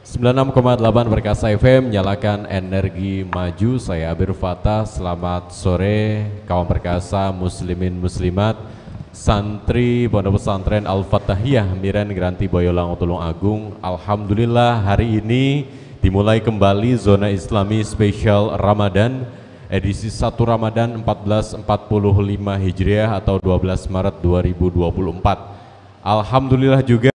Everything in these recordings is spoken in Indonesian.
96,8 Perkasa FM, nyalakan energi maju. Saya Abir Fatah. Selamat sore kawan perkasa, muslimin muslimat, santri Pondok Pesantren Al-Fatahiyah Miren Granti Boyolango Tulung Agung. Alhamdulillah hari ini dimulai kembali zona Islami spesial Ramadan edisi 1 Ramadan 1445 Hijriah atau 12 Maret 2024. Alhamdulillah juga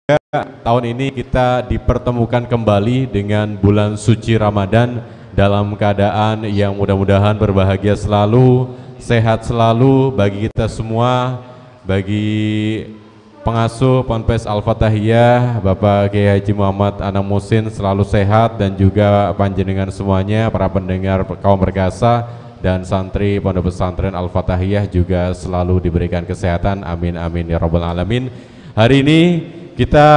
tahun ini kita dipertemukan kembali dengan bulan suci Ramadan dalam keadaan yang mudah-mudahan berbahagia selalu, sehat selalu bagi kita semua, bagi pengasuh Ponpes Al-Fatahiyah Bapak Kiai Haji Muhammad Anang Musin selalu sehat, dan juga panjenengan semuanya para pendengar kaum perkasa dan santri Pondok Pesantren Al-Fatahiyah juga selalu diberikan kesehatan, amin amin ya rabbal alamin. Hari ini kita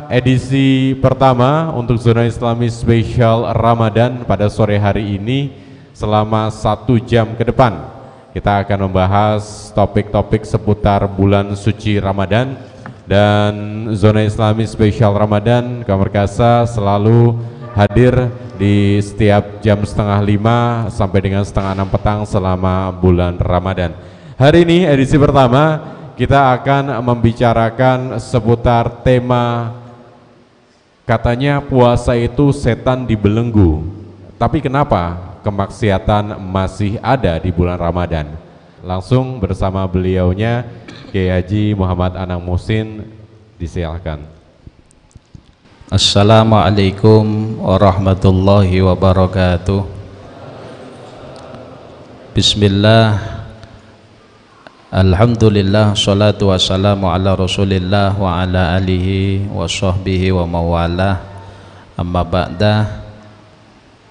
edisi pertama untuk zona Islami spesial Ramadan pada sore hari ini. Selama 1 jam ke depan kita akan membahas topik-topik seputar bulan suci Ramadan, dan zona Islami spesial Ramadan kaum perkasa selalu hadir di setiap jam 4:30 sampai dengan 5:30 petang selama bulan Ramadan. Hari ini edisi pertama kita akan membicarakan seputar tema katanya puasa itu setan dibelenggu. Tapi kenapa kemaksiatan masih ada di bulan Ramadan? Langsung bersama beliaunya Kiai Haji Muhammad Anang Musin, disilakan. Assalamualaikum warahmatullahi wabarakatuh. Bismillah. Alhamdulillah, salatu wassalamu ala rasulillah wa ala alihi wa sahbihi wa mawalah. Amma ba'dah,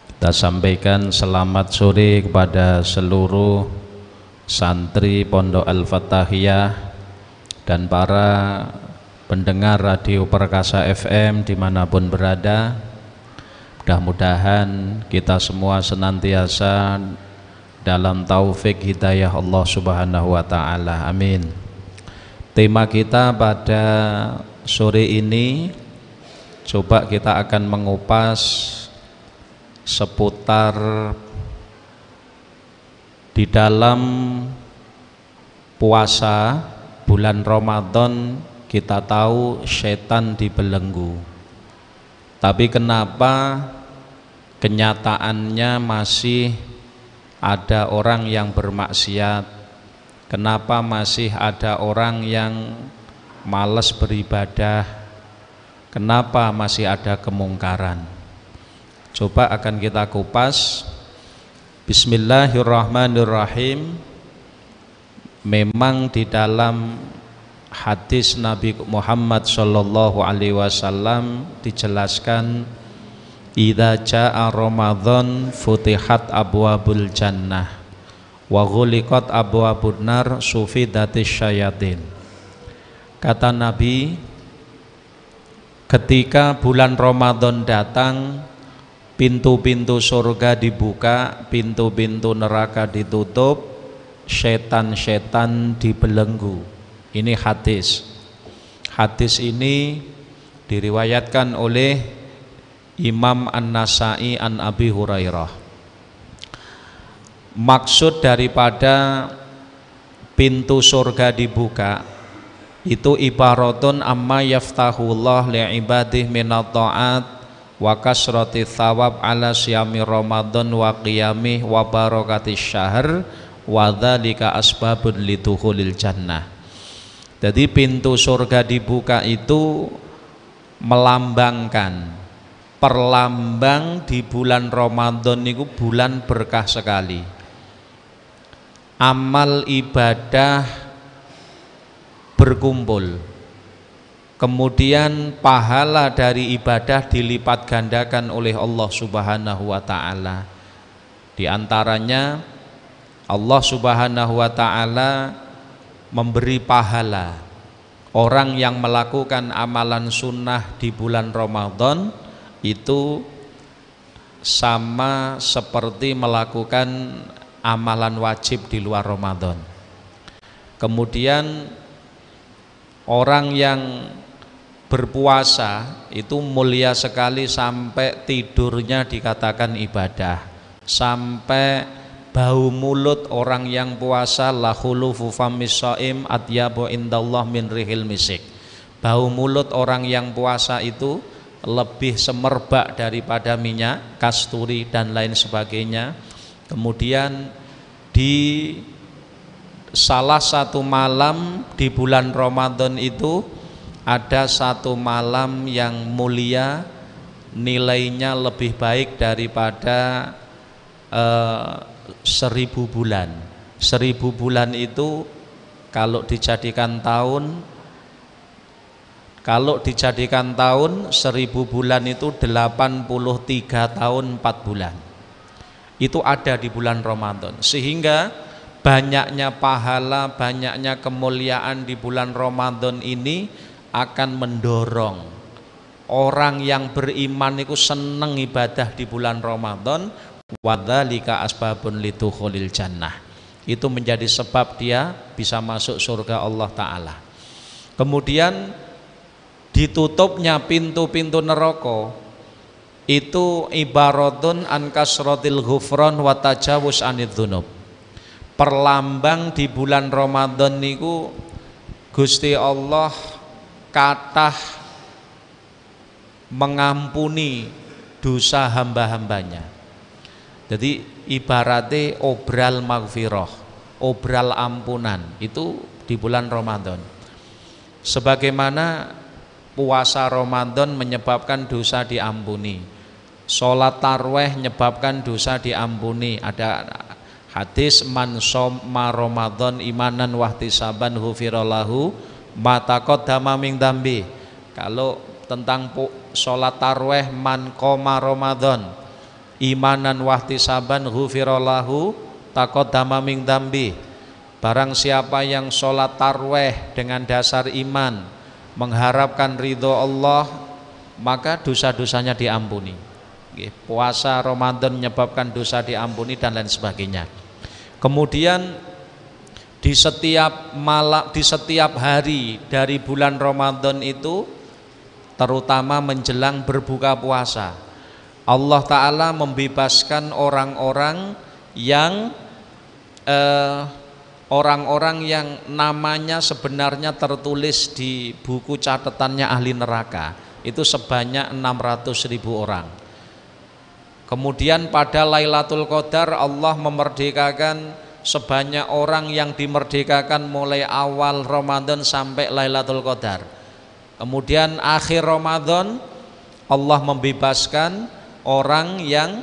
kita sampaikan selamat sore kepada seluruh santri Pondok Al-Fatahiyah dan para pendengar radio Perkasa FM dimanapun berada. Mudah-mudahan kita semua senantiasa dalam taufik hidayah Allah Subhanahu wa ta'ala, amin. Tema kita pada sore ini, coba kita akan mengupas seputar di dalam puasa bulan Ramadan. Kita tahu setan dibelenggu, tapi kenapa kenyataannya masih ada orang yang bermaksiat? Kenapa masih ada orang yang malas beribadah? Kenapa masih ada kemungkaran? Coba akan kita kupas. Bismillahirrahmanirrahim. Memang di dalam hadis Nabi Muhammad sallallahu alaihi wasallam dijelaskan, idza jaa Ramadan futihat abwabul jannah wa ghuliqat abwabun nar sufidatis syayatin. Kata Nabi, ketika bulan Ramadan datang, pintu-pintu surga dibuka, pintu-pintu neraka ditutup, setan-setan dibelenggu. Ini hadis. Hadis ini diriwayatkan oleh Imam An-Nasai an Abi Hurairah. Maksud daripada pintu surga dibuka itu ibaratun amma yaftahullah li'ibadih minat ta'at wa kasrati thawab ala siyami Ramadan wa qiyamih wa barakatis syahr wa dzalika asbabun lidukhulil jannah. Jadi pintu surga dibuka itu melambangkan, perlambang di bulan Ramadan itu bulan berkah sekali. Amal ibadah berkumpul, kemudian pahala dari ibadah dilipat gandakan oleh Allah Subhanahu wa ta'ala. Di antaranya Allah Subhanahu wa ta'ala memberi pahala orang yang melakukan amalan sunnah di bulan Ramadan itu sama seperti melakukan amalan wajib di luar Ramadan. Kemudian orang yang berpuasa itu mulia sekali sampai tidurnya dikatakan ibadah, sampai bau mulut orang yang puasa la khulufu famis shaim atyabu indallah min rihil misik. Bau mulut orang yang puasa itu lebih semerbak daripada minyak kasturi dan lain sebagainya. Kemudian di salah satu malam di bulan Ramadan itu ada satu malam yang mulia, nilainya lebih baik daripada 1000 bulan. 1000 bulan itu kalau dijadikan tahun, 1000 bulan itu 83 tahun 4 bulan. Itu ada di bulan Ramadan. Sehingga banyaknya pahala, banyaknya kemuliaan di bulan Ramadan ini akan mendorong orang yang beriman itu seneng ibadah di bulan Ramadan. Wadzalika asbabun lidukhulil jannah. Itu menjadi sebab dia bisa masuk surga Allah Ta'ala. Kemudian ditutupnya pintu-pintu neraka itu ibaratun an kasratil ghufran wa tajawuz anid dzunub. Perlambang di bulan Ramadan niku Gusti Allah kathah mengampuni dosa hamba-hambanya. Jadi ibaratnya obral maghfirah, obral ampunan itu di bulan Ramadan. Sebagaimana puasa Ramadan menyebabkan dosa diampuni, sholat tarawih menyebabkan dosa diampuni. Ada hadis man shoma Ramadan imanan wahtisaban ghufirallahu ma taqaddama min dzambi. Kalau tentang sholat tarawih, man qoma Ramadan imanan wahtisaban ghufirallahu taqaddama min dzambi. Barang siapa yang sholat tarawih dengan dasar iman, mengharapkan ridho Allah, maka dosa-dosanya diampuni. Puasa Ramadan menyebabkan dosa diampuni dan lain sebagainya. Kemudian di setiap malam, di setiap hari dari bulan Ramadan itu, terutama menjelang berbuka puasa, Allah Ta'ala membebaskan orang-orang yang namanya sebenarnya tertulis di buku catatannya ahli neraka itu sebanyak 600.000 orang. Kemudian pada Lailatul Qadar Allah memerdekakan sebanyak orang yang dimerdekakan mulai awal Ramadan sampai Lailatul Qadar. Kemudian akhir Ramadan Allah membebaskan orang yang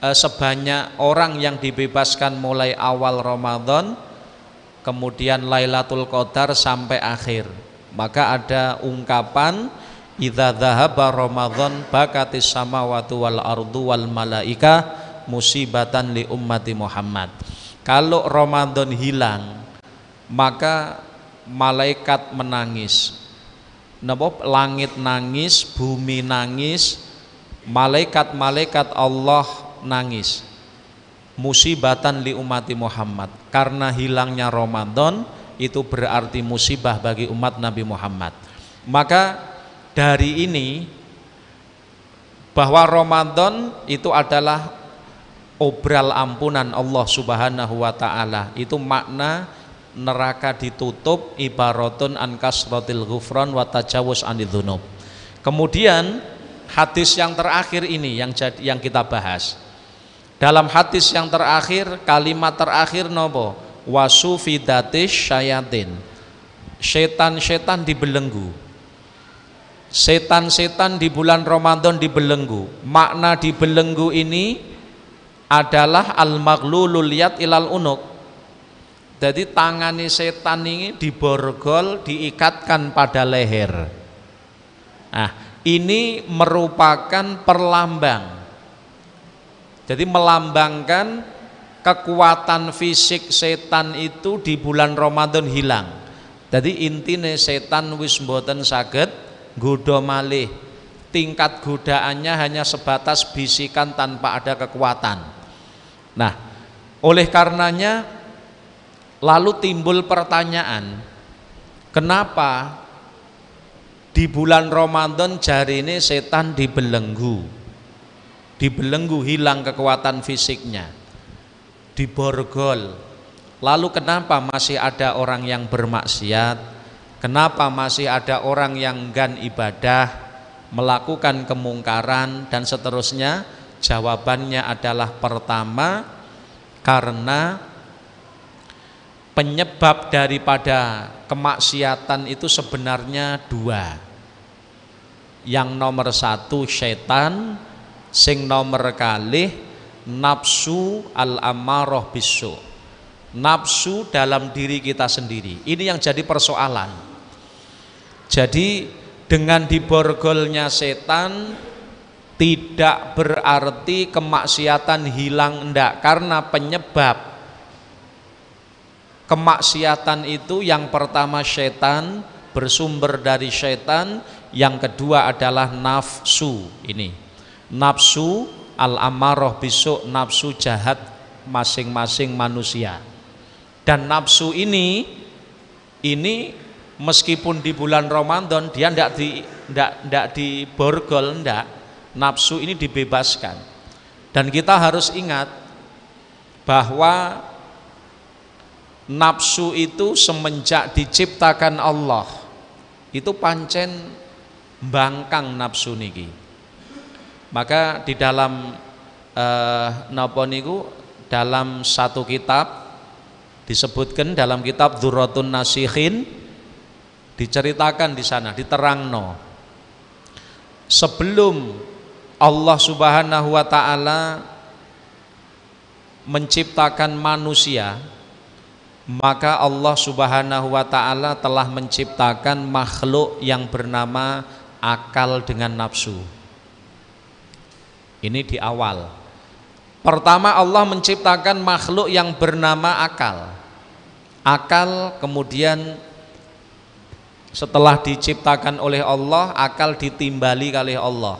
sebanyak orang yang dibebaskan mulai awal Ramadan, kemudian Lailatul Qadar sampai akhir. Maka ada ungkapan idza dzahaba Ramadan bakatis samawati wal ardu wal malaika musibatan li ummati Muhammad. Kalau Ramadan hilang, maka malaikat menangis. Langit nangis, bumi nangis, malaikat-malaikat Allah nangis. Musibatan li ummati Muhammad. Karena hilangnya Ramadan itu berarti musibah bagi umat Nabi Muhammad. Maka dari ini bahwa Ramadan itu adalah obral ampunan Allah Subhanahu wa taala. Itu makna neraka ditutup ibaratun an kasratil ghufran wa tajawuz anid dzunub. Kemudian hadis yang terakhir ini yang kita bahas. Dalam hadis yang terakhir, kalimat terakhir nopo? Wasufidatis syayatin. Setan-setan dibelenggu. Setan-setan di bulan Ramadan dibelenggu. Makna dibelenggu ini adalah al-maghlulul yad ilal unuk. Jadi tangani setan ini diborgol, diikatkan pada leher. Nah, ini merupakan perlambang. Jadi melambangkan kekuatan fisik setan itu di bulan Ramadan hilang. Jadi intine setan wis mboten saged nggodha malih. Tingkat godaannya hanya sebatas bisikan tanpa ada kekuatan. Nah, oleh karenanya lalu timbul pertanyaan, kenapa Di bulan Ramadan jarine setan dibelenggu, hilang kekuatan fisiknya, diborgol. Lalu kenapa masih ada orang yang bermaksiat? Kenapa masih ada orang yang enggan ibadah, melakukan kemungkaran dan seterusnya? Jawabannya adalah pertama, karena penyebab daripada kemaksiatan itu sebenarnya dua. Yang nomor satu setan, sing nomor kalih nafsu al-ammarah bisu. Nafsu dalam diri kita sendiri. Ini yang jadi persoalan. Jadi dengan diborgolnya setan tidak berarti kemaksiatan hilang, enggak, karena penyebab kemaksiatan itu yang pertama setan, bersumber dari setan, yang kedua adalah nafsu. Ini nafsu al-ammarah bisu, nafsu jahat masing-masing manusia. Dan nafsu ini meskipun di bulan Ramadan dia tidak diborgol, enggak. Nafsu ini dibebaskan. Dan kita harus ingat bahwa nafsu itu semenjak diciptakan Allah itu pancen bangkang nafsu niki. Maka di dalam napa niku, dalam satu kitab disebutkan, dalam kitab Dzurratun Nasikhin, diceritakan di sana, diterangno, sebelum Allah Subhanahu wa taala menciptakan manusia, maka Allah Subhanahu wa taala telah menciptakan makhluk yang bernama akal dengan nafsu. Ini di awal. Pertama Allah menciptakan makhluk yang bernama akal. Akal kemudian setelah diciptakan oleh Allah, akal ditimbali oleh Allah.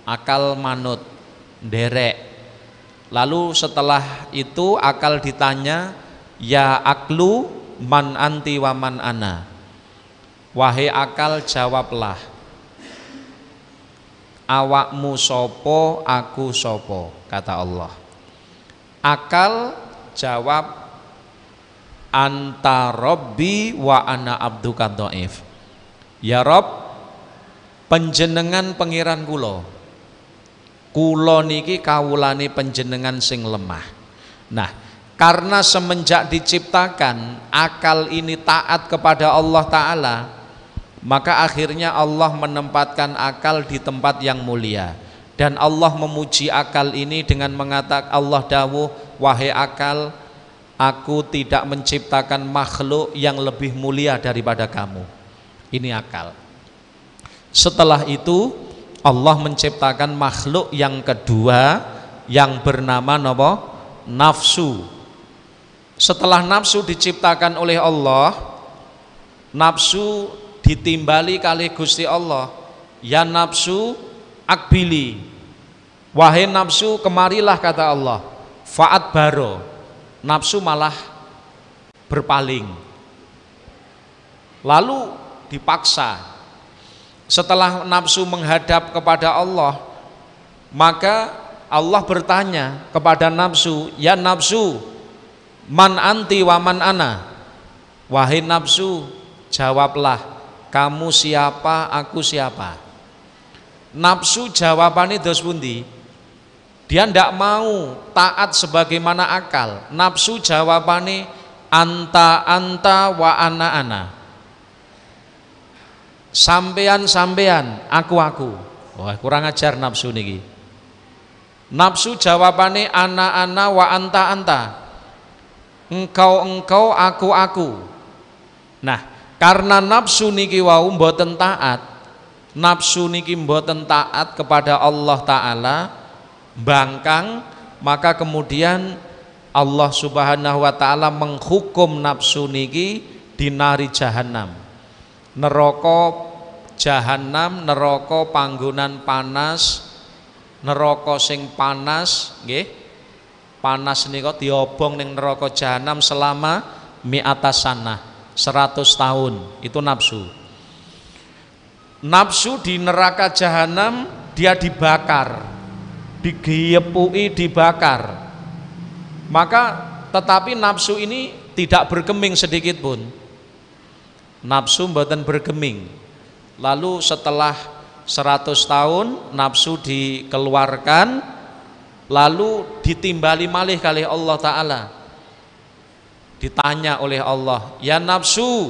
Akal manut, derek. Lalu setelah itu akal ditanya, ya aklu man anti wa man ana. Wahai akal, jawablah, awakmu sopo, aku sopo, kata Allah. Akal jawab, anta robbi wa ana abduka dhaif. Ya Rob, panjenengan pangeran kula, kula niki kawulane panjenengan sing lemah. Nah, karena semenjak diciptakan akal ini taat kepada Allah Ta'ala, maka akhirnya Allah menempatkan akal di tempat yang mulia. Dan Allah memuji akal ini dengan mengatakan, Allah dawuh, wahai akal, aku tidak menciptakan makhluk yang lebih mulia daripada kamu. Ini akal. Setelah itu Allah menciptakan makhluk yang kedua yang bernama napa? Nafsu. Setelah nafsu diciptakan oleh Allah, nafsu ditimbali kali Gusti Allah. Ya nafsu akbili, wahai nafsu kemarilah, kata Allah. Fa'at baro, nafsu malah berpaling, lalu dipaksa. Setelah nafsu menghadap kepada Allah, maka Allah bertanya kepada nafsu, ya nafsu, man anti wa man ana. Wahai nafsu, jawablah, kamu siapa, aku siapa. Nafsu jawabannya dos pundi? Dia tidak mau taat sebagaimana akal. Nafsu jawabannya anta anta wa ana ana. Sampean, aku. Wah, kurang ajar nafsu niki. Nafsu jawabannya ana wa anta. Engkau, aku. Nah, karena nafsu niki wau mboten taat, nafsu niki mboten taat kepada Allah Ta'ala, bangkang, maka kemudian Allah Subhanahu wa Ta'ala menghukum nafsu niki di nari jahanam. Neraka jahanam, neraka panggonan panas, neraka sing panas, nggih. Panas nika diobong ning neraka jahanam selama mi'ata sanah, 100 tahun. Itu nafsu. Nafsu di neraka jahanam dia dibakar, digiyepui, dibakar. Maka tetapi nafsu ini tidak bergeming sedikit pun. Nafsu mboten bergeming. Lalu setelah 100 tahun nafsu dikeluarkan, lalu ditimbali malih kali Allah Ta'ala. Ditanya oleh Allah, ya nafsu,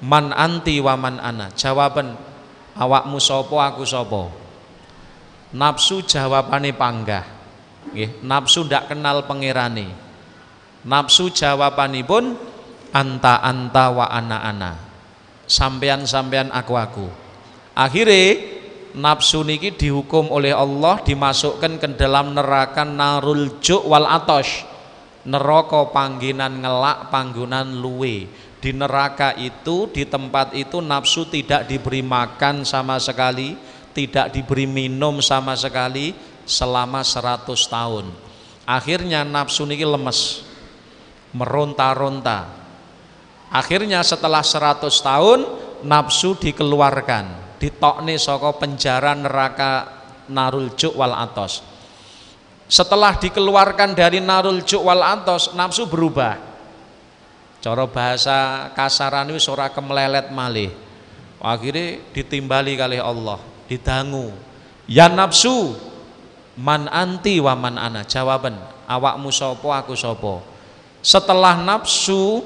man anti wa man ana. Jawaban, awakmu sopo, aku sopo. Nafsu jawabane panggah. Nafsu ndak kenal pangerane. Nafsu jawabanipun anta anta wa ana ana. Sampean sampean aku aku. Akhirnya nafsu niki dihukum oleh Allah, dimasukkan ke dalam neraka narul ju' wal atosh, neraka pangginan ngelak, panggonan luwe. Di neraka itu, di tempat itu nafsu tidak diberi makan sama sekali, tidak diberi minum sama sekali selama 100 tahun. Akhirnya nafsu niki lemes, meronta-ronta. Akhirnya setelah 100 tahun nafsu dikeluarkan, ditokne saka penjara neraka narul ju' wal atos. Setelah dikeluarkan dari narul ju' wal atos, nafsu berubah. Cara bahasa kasaran wis ora kemlelet malih. Akhirnya ditimbali kali Allah, didangu. Ya nafsu, man anti wa man ana. Jawaban, awakmu sopo, aku sopo. Setelah nafsu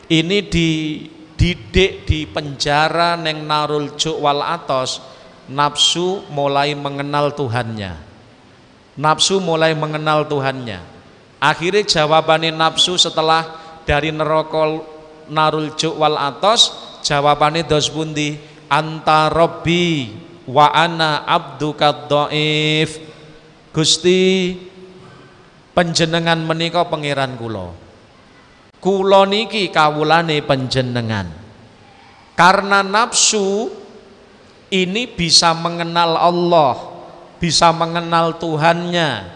ini dididik di penjara neng narul ju' wal atos, nafsu mulai mengenal Tuhannya. Nafsu mulai mengenal Tuhannya. Akhirnya jawabannya nafsu setelah dari neraka narul ju' wal atos, jawabannya dos pundi, anta robbi wa ana abduka dhaif. Gusti, panjenengan menika pangeran kula. Kula niki kawulane panjenengan. Karena nafsu ini bisa mengenal Allah, bisa mengenal Tuhannya.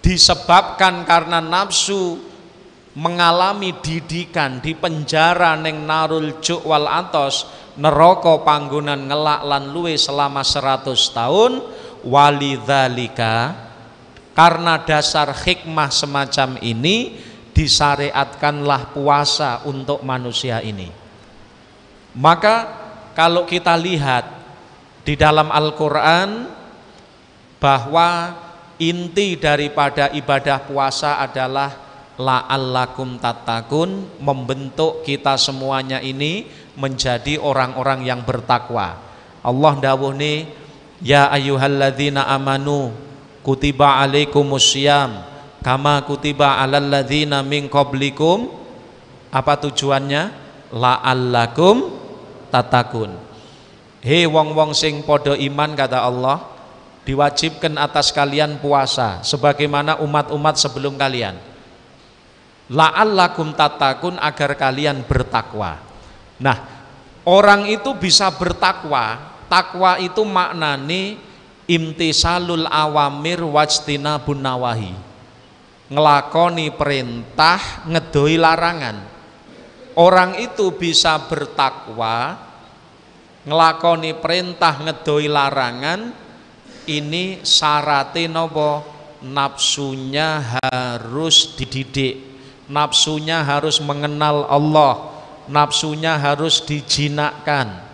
Disebabkan karena nafsu mengalami didikan di penjara neng narul ju' wal atos, neraka panggonan ngelak lan luwe selama 100 tahun. Walidzalika, karena dasar hikmah semacam ini disyariatkanlah puasa untuk manusia ini. Maka kalau kita lihat di dalam Al-Quran bahwa inti daripada ibadah puasa adalah la'allakum tattaqun, membentuk kita semuanya ini menjadi orang-orang yang bertakwa. Allah dawuhne, ya ayyuhalladzina amanu kutiba alaikumussyam kama kutiba alal ladzina min qablikum. Apa tujuannya? La'allakum tattaqun. Hei wong-wong sing podo iman, kata Allah, diwajibkan atas kalian puasa sebagaimana umat-umat sebelum kalian. La'allakum tattaqun, agar kalian bertakwa. Nah, orang itu bisa bertakwa. Takwa itu maknane imtisalul awamir wajtinabun nawahi, ngelakoni perintah, ngedoi larangan. Orang itu bisa bertakwa, ngelakoni perintah, ngedoi larangan. Ini syaratnya nopo? Nafsunya harus dididik, nafsunya harus mengenal Allah, nafsunya harus dijinakkan.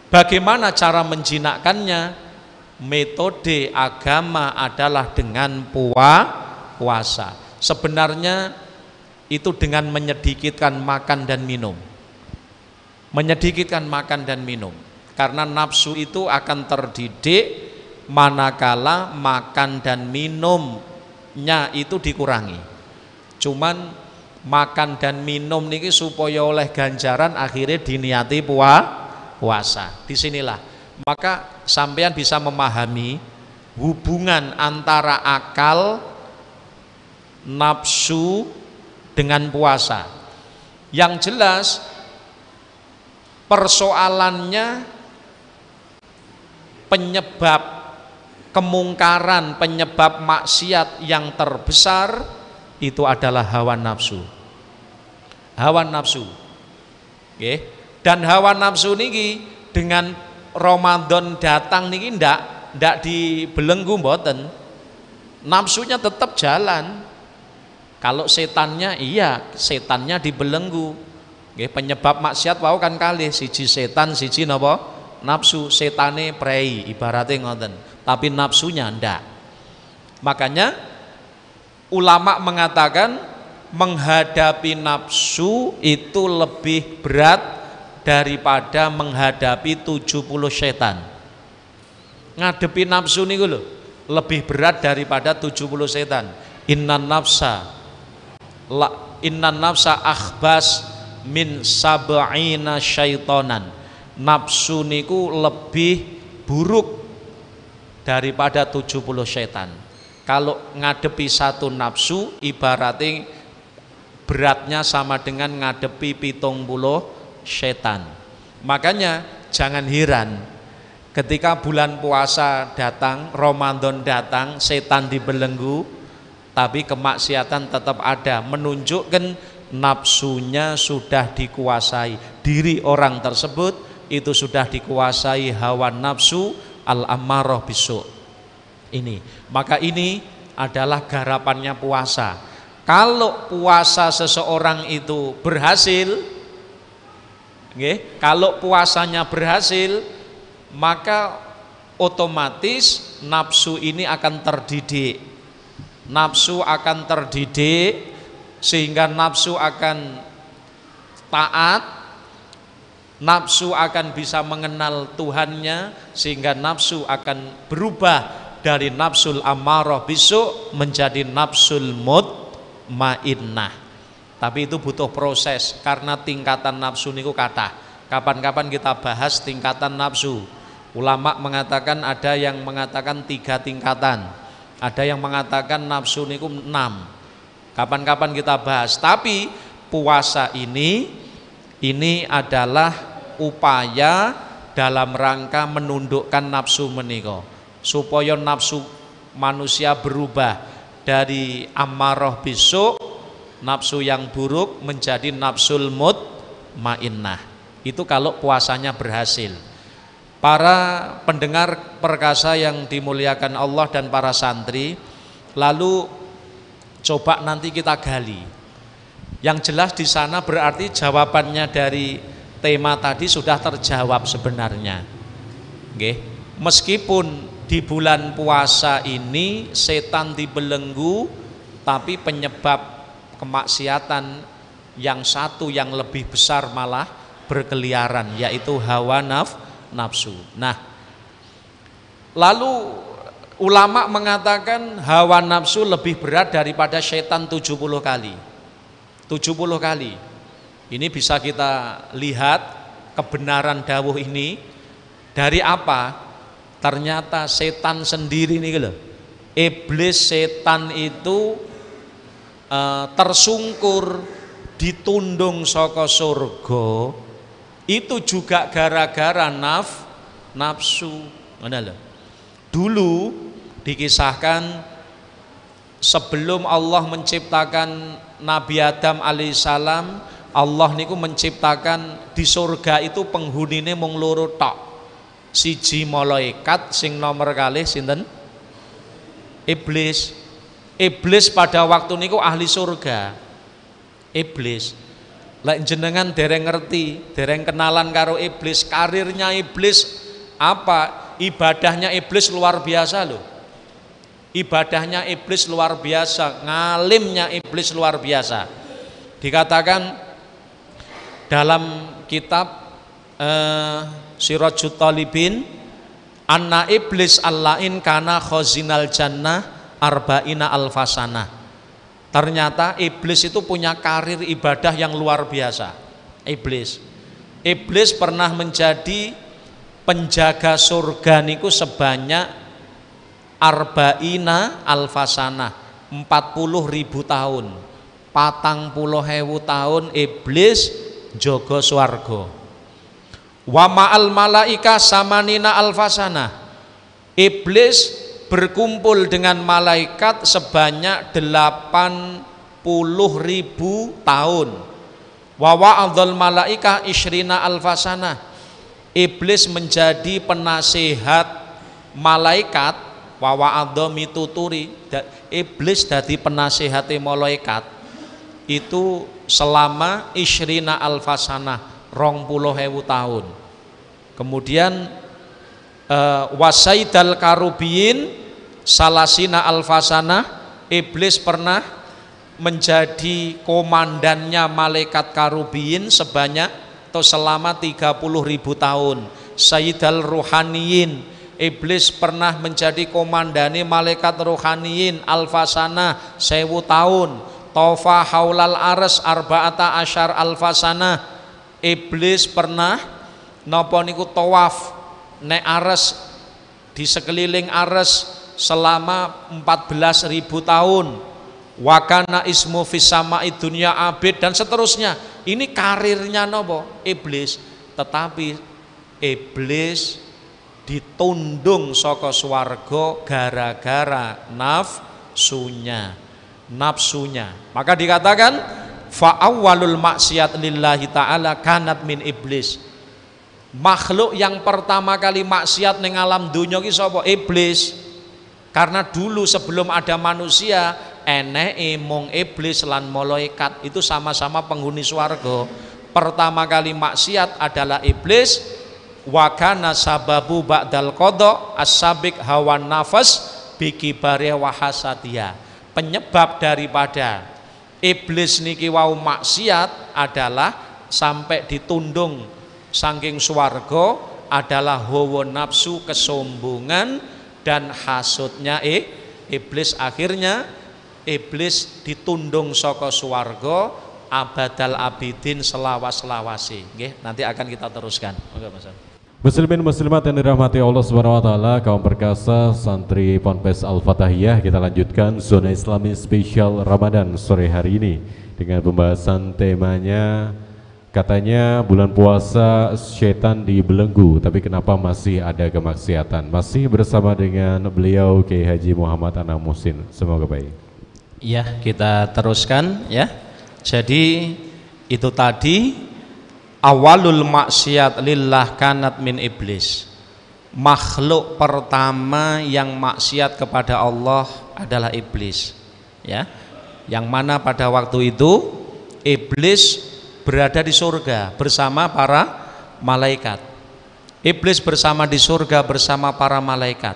Bagaimana cara menjinakkannya? Metode agama adalah dengan puasa. Sebenarnya itu dengan menyedikitkan makan dan minum. Menyedikitkan makan dan minum. Karena nafsu itu akan terdidik manakala makan dan minumnya itu dikurangi. Cuman makan dan minum niki supaya oleh ganjaran akhirnya diniati puasa. Disinilah maka sampean bisa memahami hubungan antara akal, nafsu dengan puasa. Yang jelas persoalannya penyebab kemungkaran, penyebab maksiat yang terbesar itu adalah hawa nafsu. Hawa nafsu. Okay. Dan hawa nafsu niki dengan Ramadan datang niki ndak dibelenggu mboten. Nafsunya tetap jalan. Kalau setannya iya, setannya dibelenggu. Nggih, penyebab maksiat wau kan kalih, siji setan, siji napa? Nafsu. Setane prei ibaratnya ngoten. Tapi nafsunya ndak. Makanya ulama mengatakan menghadapi nafsu itu lebih berat daripada menghadapi 70 setan. Ngadepi nafsu niku lho lebih berat daripada 70 setan. Innan nafsa akhbas min sab'ina syaitonan. Nafsu niku lebih buruk daripada 70 setan. Kalau ngadepi satu nafsu ibaratnya beratnya sama dengan ngadepi 70 setan. Makanya jangan heran ketika bulan puasa datang, Ramadan datang, setan dibelenggu, tapi kemaksiatan tetap ada, menunjukkan nafsunya sudah dikuasai. Diri orang tersebut itu sudah dikuasai hawa nafsu al-ammarah bisu. Maka ini adalah garapannya puasa. Kalau puasa seseorang itu berhasil, kalau puasanya berhasil, maka otomatis nafsu ini akan terdidik. Nafsu akan terdidik sehingga nafsu akan taat, nafsu akan bisa mengenal Tuhannya, sehingga nafsu akan berubah dari nafsul ammarah bisu menjadi nafsul mutmainnah. Tapi itu butuh proses karena tingkatan nafsu niku kathah. Kapan-kapan kita bahas tingkatan nafsu. Ulama mengatakan ada yang mengatakan 3 tingkatan, ada yang mengatakan nafsu niku 6. Kapan-kapan kita bahas. Tapi puasa ini adalah upaya dalam rangka menundukkan nafsu menika, supaya nafsu manusia berubah dari ammarah bisu, nafsu yang buruk, menjadi nafsul mutmainnah. Itu kalau puasanya berhasil. Para pendengar perkasa yang dimuliakan Allah dan para santri, lalu coba nanti kita gali. Yang jelas di sana berarti jawabannya dari tema tadi sudah terjawab sebenarnya. Meskipun di bulan puasa ini setan dibelenggu, tapi penyebab kemaksiatan yang satu yang lebih besar malah berkeliaran, yaitu hawa nafsu. Nah, lalu ulama mengatakan hawa nafsu lebih berat daripada setan 70 kali. 70 kali. Ini bisa kita lihat kebenaran dawuh ini dari apa? Ternyata setan sendiri nih lho. Iblis setan itu tersungkur ditundung saka surga. Itu juga gara-gara nafsu. Dulu dikisahkan sebelum Allah menciptakan Nabi Adam alaihissalam, Allah niku menciptakan di surga itu penghunine mung loro tok. Siji malaikat, sing nomor kalih sinten? Iblis. Iblis pada waktu niku ahli surga. Iblis. Lek jenengan dereng ngerti, dereng kenalan karo iblis, karirnya iblis apa? Ibadahnya iblis luar biasa loh. Ibadahnya iblis luar biasa, ngalimnya iblis luar biasa. Dikatakan dalam kitab Sirajut Talibin, anna iblis allain kana khazinal jannah arba'ina alfasana. Ternyata iblis itu punya karir ibadah yang luar biasa. Iblis pernah menjadi penjaga surga niku sebanyak arba'ina alfasana, 40.000 tahun. 40.000 tahun iblis jaga swarga. Wa ma'al malaika samanina alfasana. Iblis berkumpul dengan malaikat sebanyak 80.000 tahun. Wa wa'adzal malaika isyrina alfasana. Iblis menjadi penasehat malaikat, wa wa'adha mituturi. Iblis dadi penasehate malaikat itu selama isyrina alfasanah 20.000 tahun. Kemudian wasaidal karubiyin salasina alfasanah, iblis pernah menjadi komandannya malaikat karubiyin sebanyak atau selama 30.000 tahun. Sayyidal ruhaniyin, iblis pernah menjadi komandani malaikat ruhaniyin alfasana 1000 tahun. Tofa haulal aras arba'ata asyar alfasana, iblis pernah napa niku tawaf nek aras, di sekeliling aras selama 14.000 tahun. Wakana ismu fisama'i dunya abid, dan seterusnya. Ini karirnya nopo? Iblis. Tetapi iblis ditundung saka swarga gara-gara nafsunya. Maka dikatakan fa awwalul maksiat lillahi ta'ala kanat min iblis. Makhluk yang pertama kali maksiat ning alam dunya ki sapa? Iblis. Karena dulu sebelum ada manusia eneke mung iblis lan malaikat, itu sama-sama penghuni swarga. Pertama kali maksiat adalah iblis. Wa kana sababu ba'dal qada as-sabiq hawan nafas bikibari wa hasadia. Penyebab daripada iblis niki wau maksiat adalah sampai ditundung saking swarga adalah hawa nafsu, kesombongan dan hasudnya iblis. Akhirnya iblis ditundung saka swarga abadal abidin selawas-lawase. Nggih, nanti akan kita teruskan. Oke, Mas. Muslimin muslimat yang dirahmati Allah Subhanahu wa taala, kaum perkasa santri Ponpes Al-Fatahiyah, kita lanjutkan zona Islami spesial Ramadan sore hari ini dengan pembahasan temanya, katanya bulan puasa setan dibelenggu, tapi kenapa masih ada kemaksiatan? Masih bersama dengan beliau Kiai Haji Muhammad Anam Muhsin. Semoga baik. Ya, kita teruskan ya. Jadi itu tadi awalul maksiat lillah kanat min iblis. Makhluk pertama yang maksiat kepada Allah adalah iblis, ya. Yang mana pada waktu itu iblis berada di surga bersama para malaikat. Iblis bersama di surga bersama para malaikat.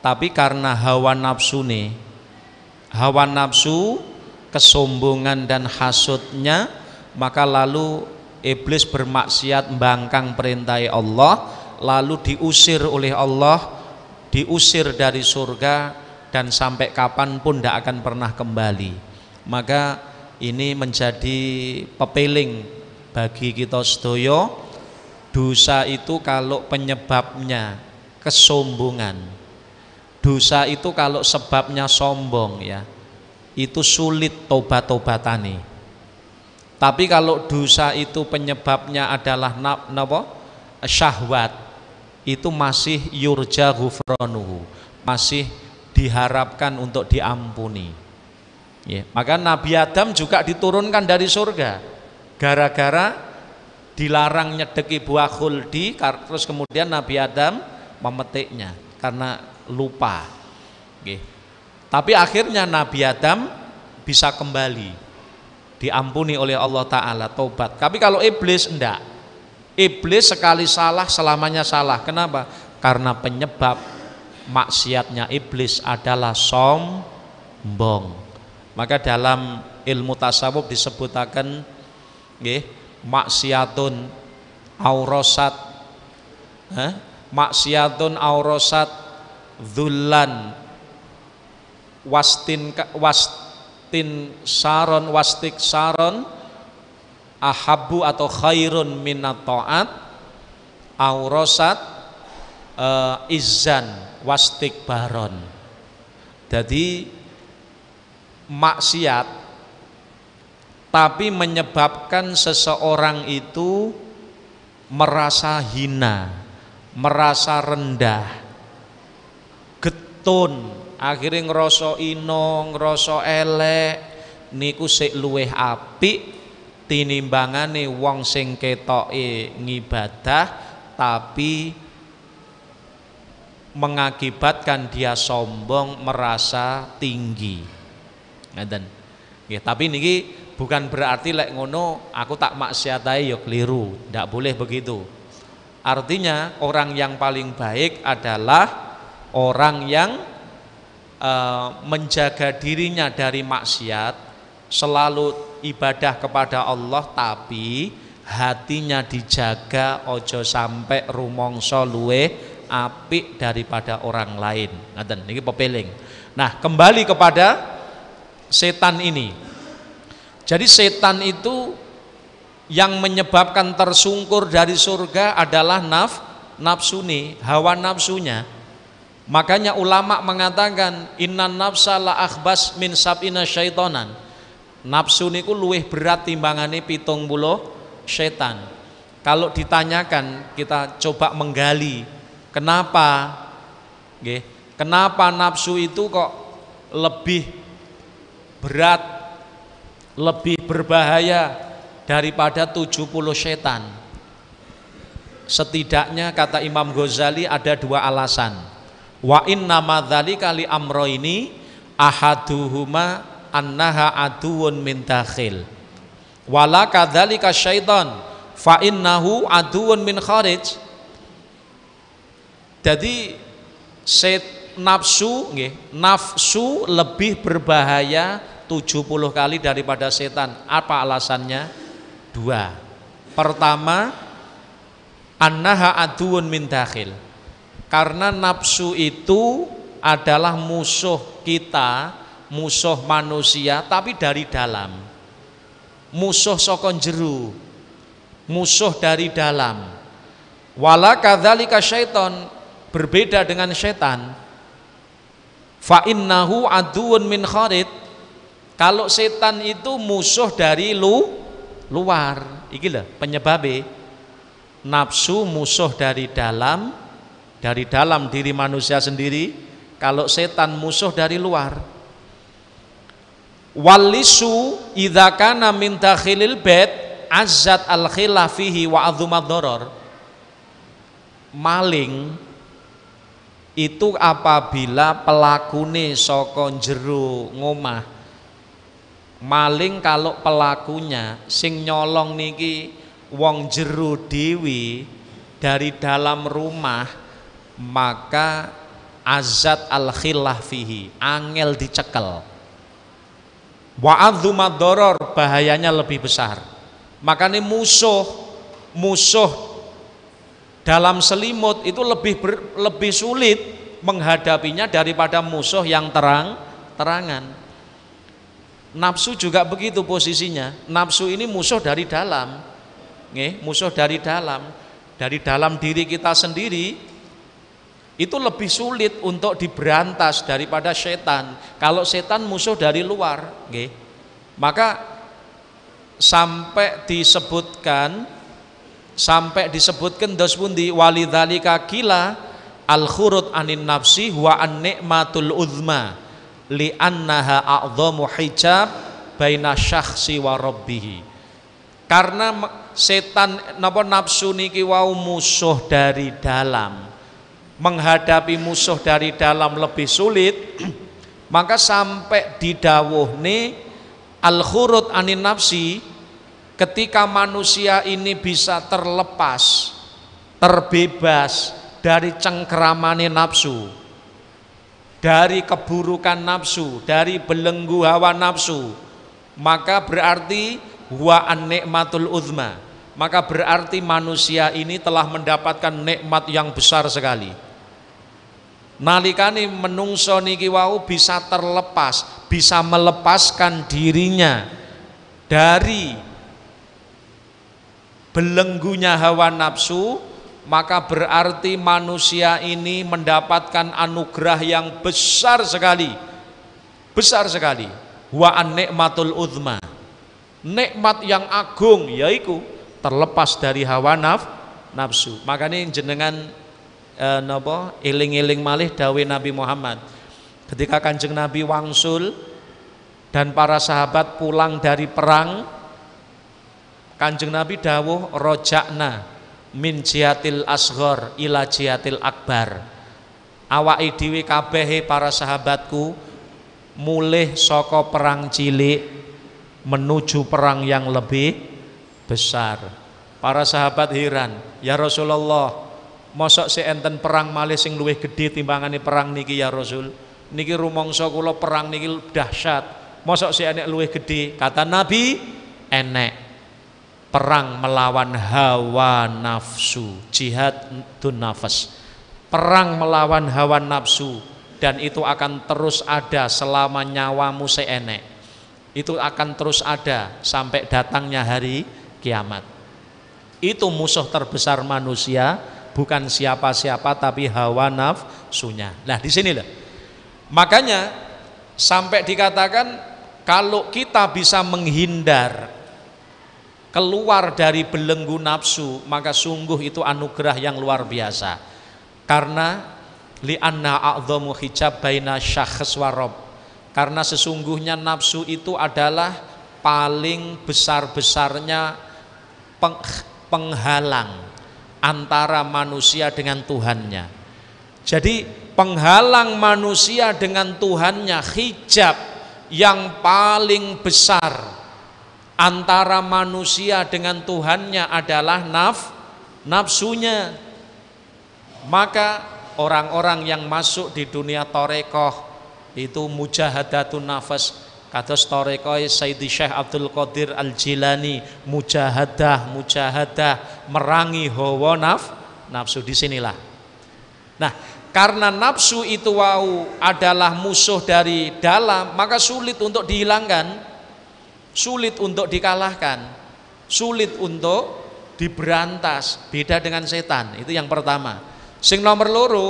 Tapi karena hawa nafsu, kesombongan dan hasudnya, maka lalu iblis bermaksiat membangkang perintah Allah, lalu diusir oleh Allah, diusir dari surga, dan sampai kapanpun tidak akan pernah kembali. Maka ini menjadi pepeling bagi kita sedaya. Dosa itu kalau penyebabnya kesombongan, dosa itu kalau sebabnya sombong, ya, itu sulit tobat-tobatane. Tapi kalau dosa itu penyebabnya adalah syahwat, itu masih yurja ghufranuhu, masih diharapkan untuk diampuni. Ya, maka Nabi Adam juga diturunkan dari surga gara-gara dilarang nyedeki buah khuldi, terus kemudian Nabi Adam memetiknya karena lupa. Oke. Tapi akhirnya Nabi Adam bisa kembali, diampuni oleh Allah Ta'ala, tobat. Tapi kalau iblis enggak. Iblis sekali salah selamanya salah. Kenapa? Karena penyebab maksiatnya iblis adalah sombong. Maka dalam ilmu tasawuf disebutakan maksiatun aurosat, maksiatun aurosat dzullan wastin saron wastik saron ahabu atau khairun minat ta'at aurosat izzan wastik baron. Jadi maksiat tapi menyebabkan seseorang itu merasa hina, merasa rendah, getun, akhirnya ngerasa ino, ngerasa elek, niku sik luweh apik tinimbangane wong sing ketoke ngibadah tapi mengakibatkan dia sombong, merasa tinggi. Ngeten. Nggih, tapi niki bukan berarti lek ngono aku tak maksiat ae ya keliru, ndak boleh begitu. Artinya orang yang paling baik adalah orang yang menjaga dirinya dari maksiat, selalu ibadah kepada Allah tapi hatinya dijaga ojo sampai rumangsa luweh apik daripada orang lain. Ngaten niki pepeling. Nah, kembali kepada setan ini. Jadi setan itu yang menyebabkan tersungkur dari surga adalah nafsuni, hawa nafsunya. Makanya ulama mengatakan innan nafsa la akhbas min sab'ina syaitonan. Nafsu niku luwih berat timbangane 70 setan. Kalau ditanyakan, kita coba menggali kenapa nggih, kenapa nafsu itu kok lebih berat, lebih berbahaya daripada 70 setan. Setidaknya kata Imam Ghazali ada 2 alasan. Wa inna madzalika li amroini ahaduhuma annaha aduun min dakhil wala kadzalika syaitan fa innahu aduun min kharij. Jadi nafsu nggih, nafsu lebih berbahaya 70 kali daripada setan. Apa alasannya? 2. Pertama, annaha aduun min dakhil. Karena nafsu itu adalah musuh kita, musuh manusia tapi dari dalam. Musuh saka jero, musuh dari dalam. Wala kadzalika syaiton, berbeda dengan setan. Fa innahu aduun min kharij. Kalau setan itu musuh dari luar. Iki lho penyebabe. Nafsu musuh dari dalam diri manusia sendiri. Kalau setan musuh dari luar. Walisu idza kana min dakhilil bait azzat al khilafihi wa azumad darar. Maling itu apabila pelakune saka jero ngomah. Maling kalau pelakunya sing nyolong niki wong jero dewi dari dalam rumah, maka azat al khilaf fihi, angel dicekel. Wa adzumad darar, bahayanya lebih besar. Makanya musuh dalam selimut itu lebih sulit menghadapinya daripada musuh yang terangan. Nafsu juga begitu posisinya. Nafsu ini musuh dari dalam. Nggih, musuh dari dalam diri kita sendiri. Itu lebih sulit untuk diberantas daripada setan. Kalau setan musuh dari luar, nggih. Maka sampai disebutkan dos pundi walidzalika qila al khurud anin nafsi wa an ni'matul uzma li annaha a'dhamu hijab baina syakhsi wa rabbih. Karena setan napa nafsu niki wau musuh dari dalam, menghadapi musuh dari dalam lebih sulit, maka sampai didhawuhne al khurud anin nafsi, ketika manusia ini bisa terlepas, terbebas dari cengkeramane nafsu, dari keburukan nafsu, dari belenggu hawa nafsu, maka berarti wa an-ni'matul uzma, maka berarti manusia ini telah mendapatkan nikmat yang besar sekali. Nalikane menungso niki wau bisa terlepas, bisa melepaskan dirinya dari belenggunya hawa nafsu, maka berarti manusia ini mendapatkan anugerah yang besar sekali. Besar sekali. Wa an-ni'matul uzma. Nikmat yang agung yaitu terlepas dari hawa nafsu. Makanya jenengan eling-eling malih dawuh Nabi Muhammad. Ketika Kanjeng Nabi wangsul dan para sahabat pulang dari perang, Kanjeng Nabi dawuh rojakna, min jihatil asghar ila jihatil akbar. Awake dhewe kabeh para sahabatku mulih saka perang cilik menuju perang yang lebih besar. Para sahabat heran, ya Rasulullah, mosok si enten perang malih sing luwih gedhe timbangane perang niki ya Rasul. Niki rumangsa kula perang niki dahsyat. Mosok si enek luwih gedhe? Kata Nabi, enek. Perang melawan hawa nafsu, jihadun nafas. Perang melawan hawa nafsu, dan itu akan terus ada selama nyawamu seenek. Itu akan terus ada sampai datangnya hari kiamat. Itu musuh terbesar manusia, bukan siapa-siapa tapi hawa nafsunya. Nah, di sini loh. Makanya sampai dikatakan kalau kita bisa menghindar keluar dari belenggu nafsu, maka sungguh itu anugerah yang luar biasa. Karena li'anna a'dhamu hijab baina syakhs wa rabb. Karena sesungguhnya nafsu itu adalah paling besar-besarnya penghalang antara manusia dengan Tuhannya. Jadi penghalang manusia dengan Tuhannya, hijab yang paling besar antara manusia dengan Tuhannya adalah nafsunya. Maka orang-orang yang masuk di dunia torekoh itu mujahadatun nafas, kados torekoh Sayyidi Syekh Abdul Qadir Al-Jilani, mujahadah merangi hawa nafsu. Disinilah. Nah, karena nafsu itu adalah musuh dari dalam, maka sulit untuk dihilangkan, sulit untuk dikalahkan, sulit untuk diberantas. Beda dengan setan. Itu yang pertama. Sing nomor loro,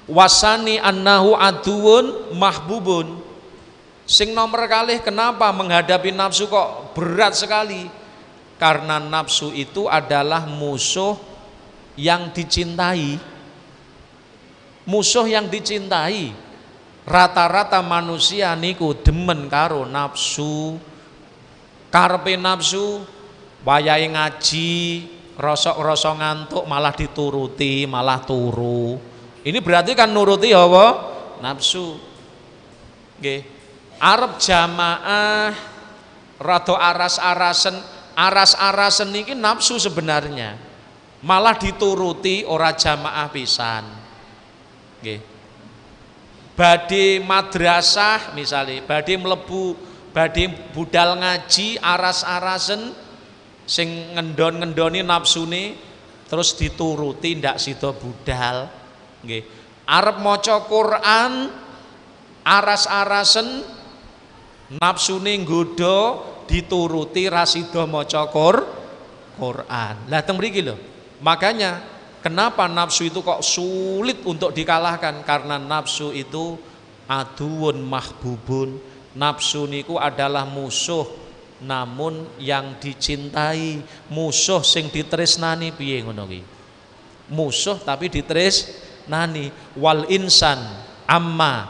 wasani annahu aduun mahbubun. Sing nomor kalih, kenapa menghadapi nafsu kok berat sekali? Karena nafsu itu adalah musuh yang dicintai. Musuh yang dicintai. Rata-rata manusia niku demen karo nafsu. Karepe nafsu wayahe ngaji, rosok-rosok ngantuk malah dituruti, malah turu. Ini berarti kan nuruti apa? Nafsu. Nggih. Arep jamaah rada aras-arasen niki nafsu sebenarnya. Malah dituruti ora jamaah pisan. Nggih. Badhe madrasah misalnya, badhe mlebu, badhe budal ngaji aras-arasen sing ngendon-ngendoni nafsune terus dituruti ndak sida budal. Nggih. Arep maca Quran aras-arasen nafsune nggodha dituruti ra sida maca Quran. Lah teng mriki lho. Makanya kenapa nafsu itu kok sulit untuk dikalahkan? Karena nafsu itu aduun mahbubun. Nafsu niku adalah musuh namun yang dicintai, musuh sing ditresnani. Piye ngono ki? Musuh tapi ditresnani. Wal insan amma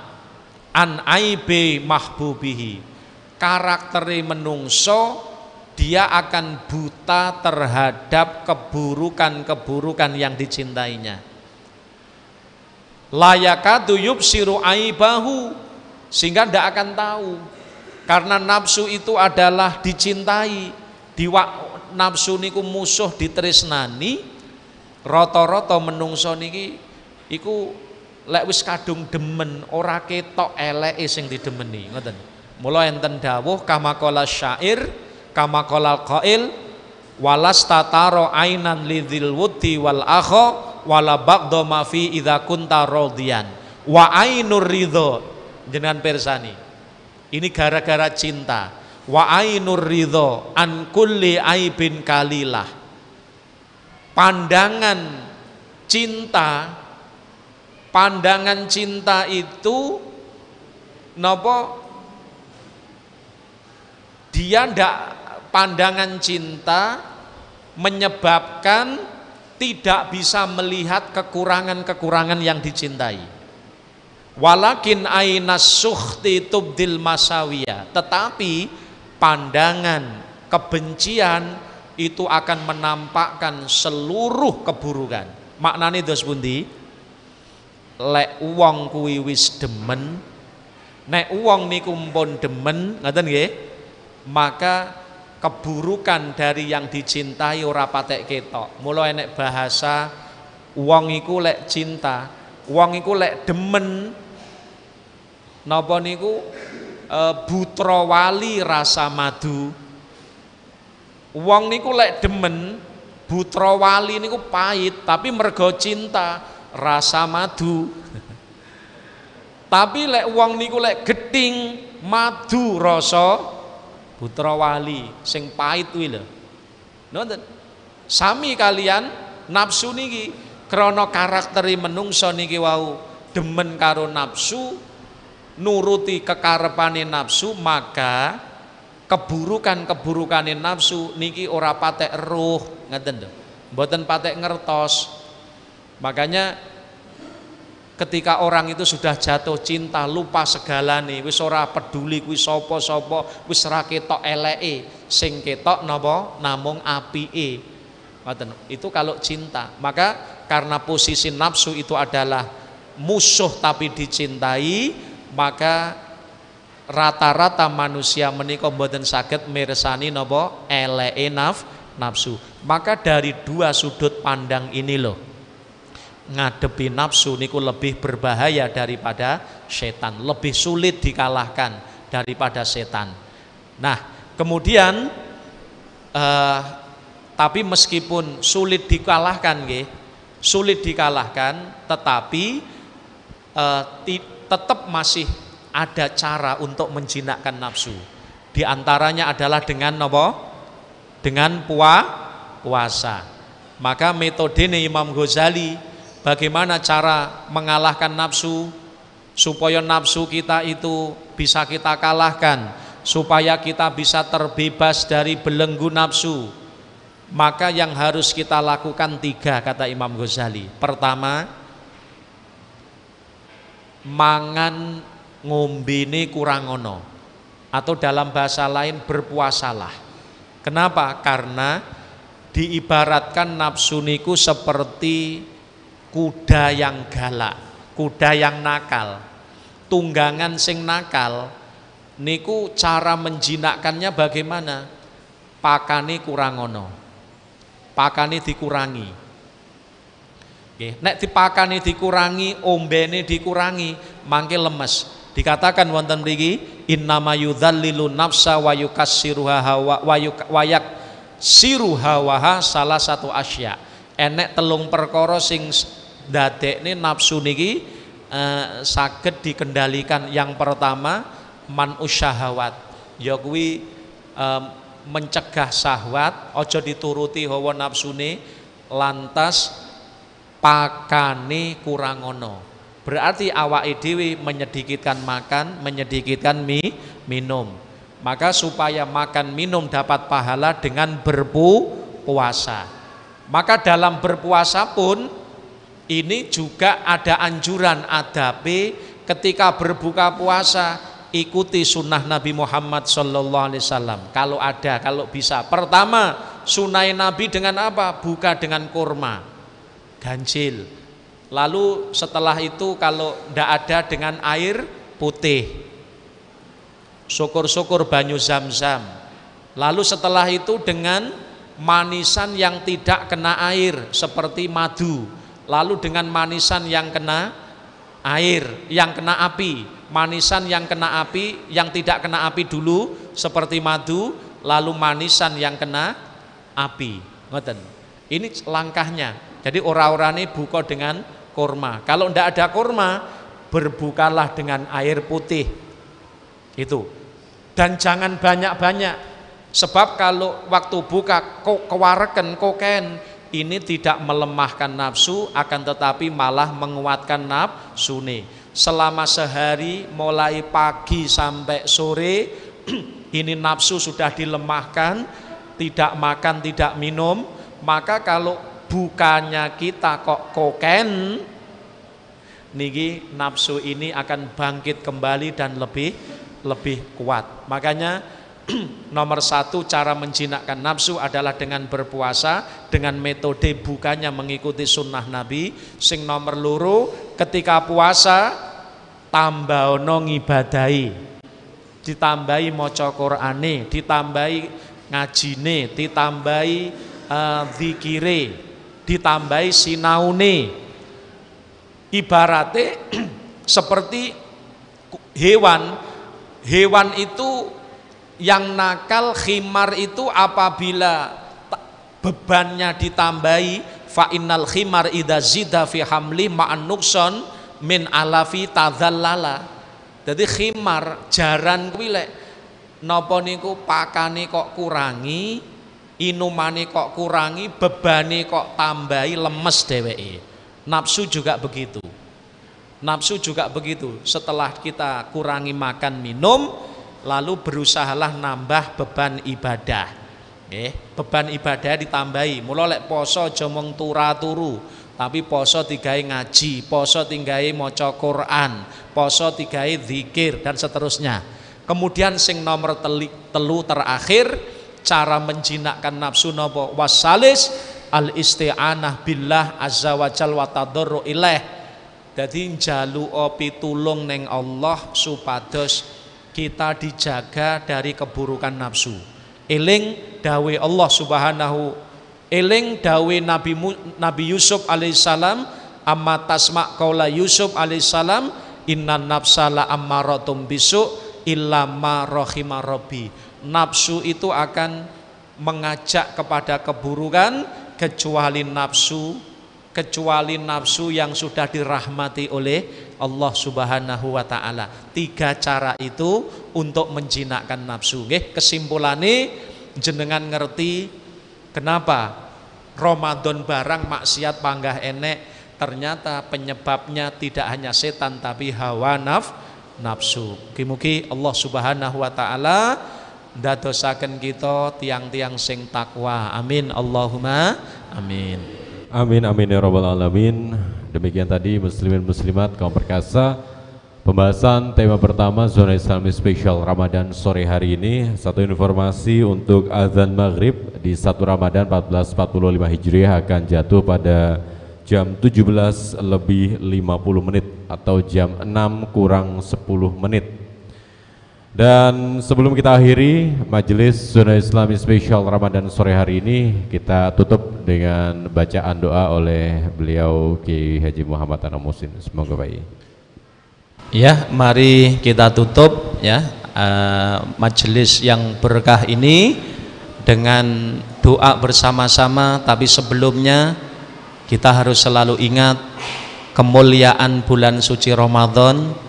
an aibe mahbubihi. Karaktere menungso dia akan buta terhadap keburukan-keburukan yang dicintainya. Layakadu yubsiru aibahu, sehingga tidak akan tahu. Karena nafsu itu adalah dicintai. Nafsu niku musuh ditresnani. Rata-rata menungso niki iku lek wis kadung demen ora ketok eleke sing didemeni, ngoten. Mula enten dawuh kama qala syair, kama qala qail, walastataro ainan lidzil wuddi wal akha wala baqda ma fi idza kunta radiyan wa ainur ridho. Jenengan persani. Ini gara-gara cinta. Wa ainur ridho an kulli aibin kalilah. Pandangan cinta itu napa? Dia ndak, pandangan cinta menyebabkan tidak bisa melihat kekurangan-kekurangan yang dicintai. Walakin ainas sukhti tubdil masawiyah. Tetapi pandangan kebencian itu akan menampakkan seluruh keburukan. Maknane dos pundi? Lek wong kuwi wis demen, nek wong niku mpun demen, ngoten nggih, maka keburukan dari yang dicintai ora patek ketok. Mula enek bahasa wong iku lek cinta, wong iku lek demen napa niku butra wali rasa madu. Wong niku lek demen butra wali niku pahit, tapi mergo cinta rasa madu. Tapi lek wong niku lek gething madu rasa putra wali sing pahit kuwi lho. Nonton. Sami kalian nafsu niki krana karakteri menungso niki wau demen karo nafsu, nuruti kekarepane nafsu, maka keburukan-keburukane nafsu niki ora patek eruh, ngeten lho. Mboten patek ngertos. Makanya ketika orang itu sudah jatuh cinta, lupa segalane, wis ora peduli kuwi sapa-sapa, wis ora ketok eleke, sing ketok napa namung apike. Ngoten. Itu kalau cinta. Maka karena posisi nafsu itu adalah musuh tapi dicintai, maka rata-rata manusia menika mboten saged mirsani napa eleke nafsu. Maka dari dua sudut pandang ini loh, ngadepi nafsu niku lebih berbahaya daripada setan, lebih sulit dikalahkan daripada setan. Nah, kemudian tapi meskipun sulit dikalahkan nggih, sulit dikalahkan, tetapi tetap masih ada cara untuk menjinakkan nafsu. Di antaranya adalah dengan apa? Dengan puasa. Maka metode Imam Ghazali, bagaimana cara mengalahkan nafsu supaya nafsu kita itu bisa kita kalahkan, supaya kita bisa terbebas dari belenggu nafsu. Maka yang harus kita lakukan 3 kata Imam Ghazali. Pertama, mangan ngombene kurang ono, atau dalam bahasa lain berpuasalah. Kenapa? Karena diibaratkan nafsu niku seperti kuda yang galak, kuda yang nakal. Tunggangan sing nakal niku cara menjinakkannya bagaimana? Pakane kurang ono, pakane dikurangi. Nek dipakane dikurangi, ombene dikurangi, mangke lemes. Dikatakan wonten mriki, innama yudzallilu nafsa wa yukassiruha wa yaksiruha wa salah satu asya. Enek telung perkara sing dadekne nafsu niki saged dikendalikan. Yang pertama, man'us syahawat, ya kuwi mencegah syahwat, aja dituruti hawa nafsune, lantas pakane kurang ono. Berarti awake dhewe menyedikitkan makan, menyedikitkan minum. Maka supaya makan minum dapat pahala dengan berpuasa. Maka dalam berpuasa pun ini juga ada anjuran adabe ketika berbuka puasa, ikuti sunnah Nabi Muhammad SAW. Kalau ada, kalau bisa. Pertama, sunnah Nabi dengan apa? Buka dengan kurma, ganjil. Lalu setelah itu kalau tidak ada dengan air putih, syukur-syukur banyu zam-zam. Lalu setelah itu dengan manisan yang tidak kena air seperti madu. Lalu dengan manisan yang kena air, yang kena api. Manisan yang kena api, yang tidak kena api dulu seperti madu, lalu manisan yang kena api. Ngoten. Ini langkahnya. Jadi orang-orang ini buka dengan kurma. Kalau tidak ada kurma, berbukalah dengan air putih. Itu. Dan jangan banyak-banyak. Sebab kalau waktu buka kewareken koken, ini tidak melemahkan nafsu, akan tetapi malah menguatkan nafsu nih. Selama sehari mulai pagi sampai sore ini nafsu sudah dilemahkan, tidak makan, tidak minum. Maka kalau bukannya kita kok koken, niki nafsu ini akan bangkit kembali dan lebih kuat. Makanya nomor satu cara menjinakkan nafsu adalah dengan berpuasa, dengan metode bukannya mengikuti sunnah Nabi. Sing nomor loro, ketika puasa tambah ono ngibadahi, ditambahi maca Qur'ane, ditambahi ngajine, ditambahi zikire, ditambahi sinaune. Ibaratnya seperti hewan itu yang nakal, khimar itu apabila bebannya ditambahi, fa innal khimar idza zida fi hamli ma'an nukson min alafi tadzallala. Jadi khimar jaran kuwi lek napa niku pakane kok kurangi, inumane kok kurangi, bebane kok tambahi, lemes dheweke. Nafsu juga begitu. Nafsu juga begitu. Setelah kita kurangi makan minum, lalu berusahalah nambah beban ibadah. Beban ibadah ditambahi. Mula lek poso aja mung turu, tapi poso digawe ngaji, poso digawe maca Quran, poso digawe zikir dan seterusnya. Kemudian sing nomor telu terakhir, cara menjinakkan nafsu napa? Wasalis al isti'anah billah azza wa jalla wa tadarru ilaih. Dadi njaluka pitulung ning Allah supados kita dijaga dari keburukan nafsu. Eling dawe Allah Subhanahu, eling dawe Nabi Yusuf alaihissalam, amma tasma' qaula Yusuf alaihissalam, innan nafsa la ammaratum bisu illa ma rahima rabbi. Nafsu itu akan mengajak kepada keburukan kecuali nafsu yang sudah dirahmati oleh Allah Subhanahu wa taala. 3 cara itu untuk menjinakkan nafsu. Nggih, kesimpulane jenengan ngerti kenapa Ramadan barang maksiat panggah enek, ternyata penyebabnya tidak hanya setan tapi hawa nafsu. Mugi-mugi Allah Subhanahu wa taala ndadosaken kita tiang-tiang sing takwa. Amin Allahumma amin. Amin amin ya rabbal alamin. Demikian tadi muslimin muslimat kaum perkasa, pembahasan tema pertama Zona Islami Spesial Ramadan sore hari ini. Satu informasi untuk azan maghrib di 1 Ramadan 1445 Hijriah akan jatuh pada jam 17:50 atau jam 6 kurang 10 menit. Dan sebelum kita akhiri majelis Zona Islami Spesial Ramadan sore hari ini, kita tutup dengan bacaan doa oleh beliau Kiai Haji Muhammad Anam Muhsin. Semoga baik. Ya, mari kita tutup ya majelis yang berkah ini dengan doa bersama-sama. Tapi sebelumnya kita harus selalu ingat kemuliaan bulan suci Ramadan.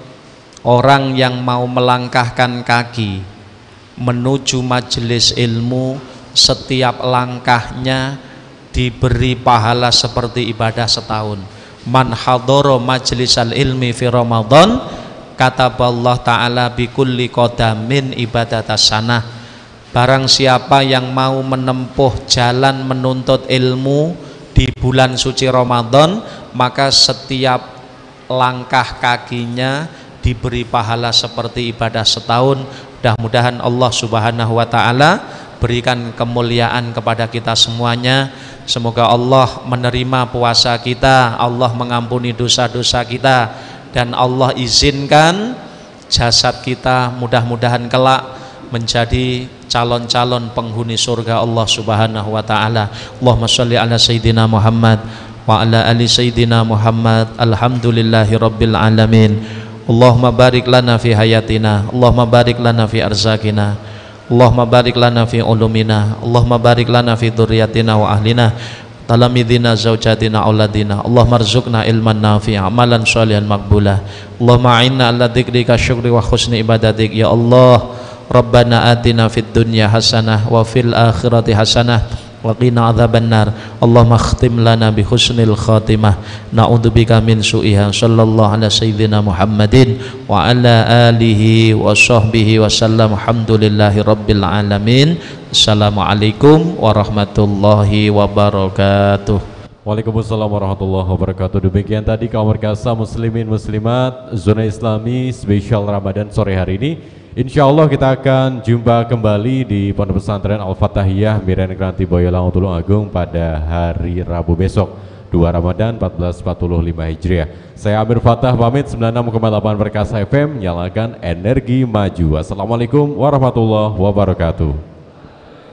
Orang yang mau melangkahkan kaki menuju majelis ilmu, setiap langkahnya diberi pahala seperti ibadah setahun. Man hadoro majlisal ilmi fi Ramadan, kataballah ta'ala bikulli qadamin ibadatas sanah. Barang siapa yang mau menempuh jalan menuntut ilmu di bulan suci Ramadan, maka setiap langkah kakinya diberi pahala seperti ibadah setahun. Mudah-mudahan Allah Subhanahu wa taala berikan kemuliaan kepada kita semuanya. Semoga Allah menerima puasa kita, Allah mengampuni dosa-dosa kita, dan Allah izinkan jasad kita mudah-mudahan kelak menjadi calon-calon penghuni surga Allah Subhanahu wa taala. Allahumma shalli ala sayyidina Muhammad wa ala ali sayyidina Muhammad. Alhamdulillahi rabbil alamin. Allahumma barik lana fi hayatina, Allahumma barik lana fi arzakina, Allahumma barik lana fi ulumina, Allahumma barik lana fi dzurriyyatina wa ahlina, talamidina, zaujatina, auladina. Allahumma rzuqna ilman nafi'a, amalan sholihan maqbulah. Allahumma a'inna ala dzikrika syukri wa husni ibadatik. Ya Allah, Rabbana atina fid dunya hasanah wa fil akhirati hasanah wa qina adzabannar. Allahumma khtim lana bi husnil khatimah, na'udzubika min su'iha. Sallallahu ala sayyidina Muhammadin wa ala alihi wa sahbihi wa sallam. Alhamdulillahi rabbil alamin. Assalamualaikum warahmatullahi wabarakatuh. Waalaikumsalam warahmatullahi wabarakatuh. Demikian tadi kaum perkasa muslimin muslimat Zona Islami Spesial Ramadan sore hari ini Insya Allah kita akan jumpa kembali di Pondok Pesantren Al-Fatahiyah Miren Kranti Boyolali Tulung Agung pada hari Rabu besok 2 Ramadan 1445 Hijriah. Saya Amir Fatah pamit. 96,8 Perkasa FM, nyalakan energi maju. Assalamualaikum warahmatullahi wabarakatuh.